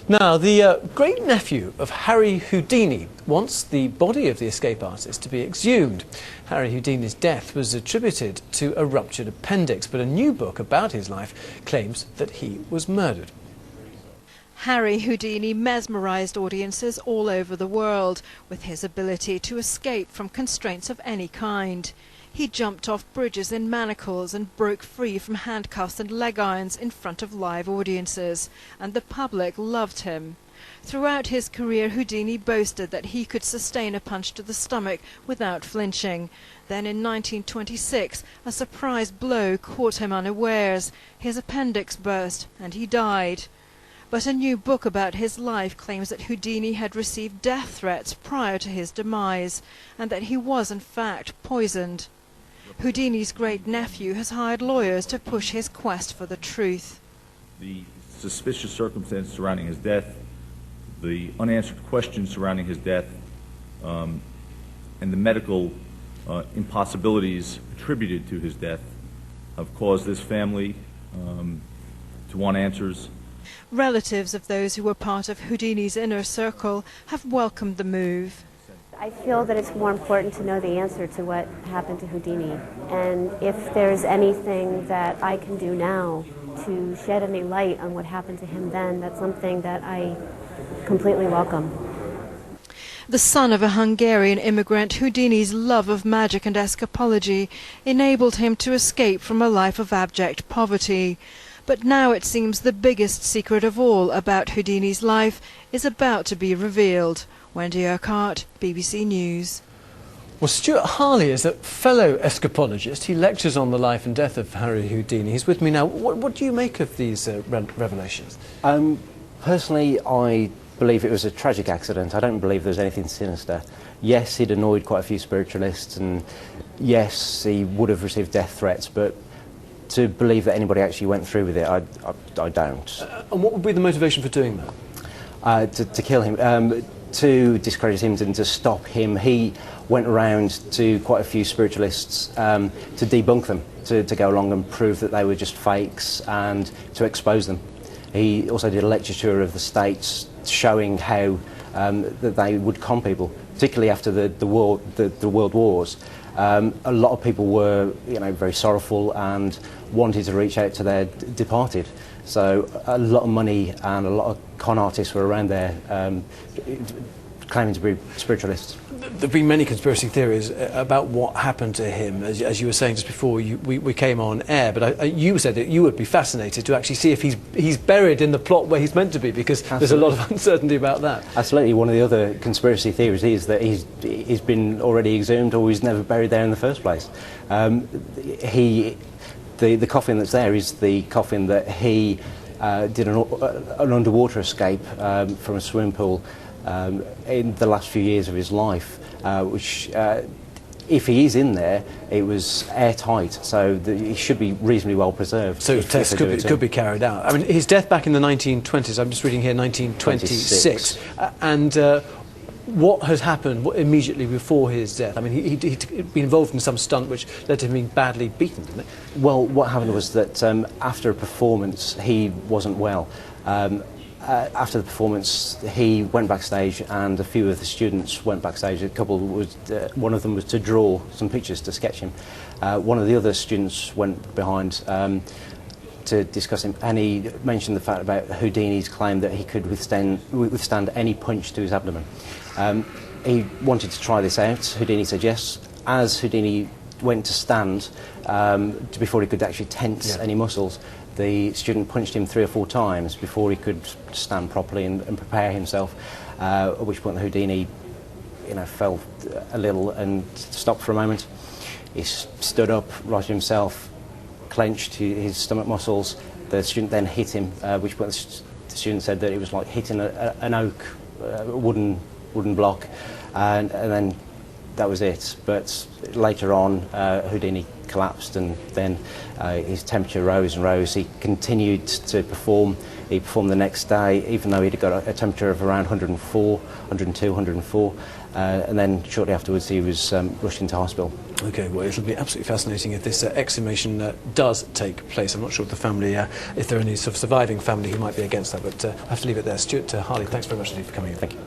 Now, the great-nephew of Harry Houdini wants the body of the escape artist to be exhumed. Harry Houdini's death was attributed to a ruptured appendix, but a new book about his life claims that he was murdered. Harry Houdini mesmerised audiences all over the world with his ability to escape from constraints of any kind. He jumped off bridges in manacles and broke free from handcuffs and leg irons in front of live audiences, and the public loved him. Throughout his career, Houdini boasted that he could sustain a punch to the stomach without flinching. Then in 1926, a surprise blow caught him unawares. His appendix burst and he died. But a new book about his life claims that Houdini had received death threats prior to his demise, and that he was in fact poisoned. Houdini's great-nephew has hired lawyers to push his quest for the truth. The suspicious circumstances surrounding his death, the unanswered questions surrounding his death, and the medical impossibilities attributed to his death have caused this family to want answers. Relatives of those who were part of Houdini's inner circle have welcomed the move. I feel that it's more important to know the answer to what happened to Houdini, and if there's anything that I can do now to shed any light on what happened to him then, that's something that I completely welcome. The son of a Hungarian immigrant, Houdini's love of magic and escapology enabled him to escape from a life of abject poverty. But now it seems the biggest secret of all about Houdini's life is about to be revealed. Wendy Urquhart, BBC News. Well, Stuart Harley is a fellow escapologist. He lectures on the life and death of Harry Houdini. He's with me now. What do you make of these revelations? Personally, I believe it was a tragic accident. I don't believe there was anything sinister. Yes, he'd annoyed quite a few spiritualists, and yes, he would have received death threats, but to believe that anybody actually went through with it, I don't. And what would be the motivation for doing that? To kill him, to discredit him and to stop him. He went around to quite a few spiritualists to debunk them, to go along and prove that they were just fakes and to expose them. He also did a lecture tour of the States showing how that they would con people, particularly after the world wars. A lot of people were, very sorrowful and wanted to reach out to their departed. So a lot of money and a lot of con artists were around there claiming to be spiritualists. There have been many conspiracy theories about what happened to him, as you were saying just before we came on air, but you said that you would be fascinated to actually see if he's buried in the plot where he's meant to be, because Absolutely. There's a lot of uncertainty about that. Absolutely. One of the other conspiracy theories is that he's been already exhumed, or he's never buried there in the first place. The coffin that's there is the coffin that he did an underwater escape from a swimming pool in the last few years of his life, which, if he is in there, it was airtight, so he should be reasonably well preserved. So tests could be carried out. I mean, his death back in the 1920s, I'm just reading here, 1926, and what has happened immediately before his death? I mean, he'd been involved in some stunt which led to him being badly beaten, didn't it? Well, what happened was that after a performance, he wasn't well. After the performance, he went backstage, and a few of the students went backstage. One of them was to draw some pictures to sketch him. One of the other students went behind to discuss him, and he mentioned the fact about Houdini's claim that he could withstand any punch to his abdomen. He wanted to try this out. Houdini said yes. As Houdini went to stand, before he could actually tense any muscles, the student punched him 3 or 4 times before he could stand properly and prepare himself, at which point Houdini fell a little and stopped for a moment. He stood up, righted himself, clenched his stomach muscles. The student then hit him, at which point the student said that it was like hitting an oak, wooden block, and then that was it. But later on, Houdini collapsed, and then his temperature rose and rose. He continued to perform. He performed the next day, even though he'd got a temperature of around 104, 102, 104. And then shortly afterwards, he was rushed into hospital. Okay, well, it'll be absolutely fascinating if this exhumation does take place. I'm not sure if the family, if there are any sort of surviving family who might be against that, but I have to leave it there. Stuart Harley, thanks very much indeed for coming in. Thank you.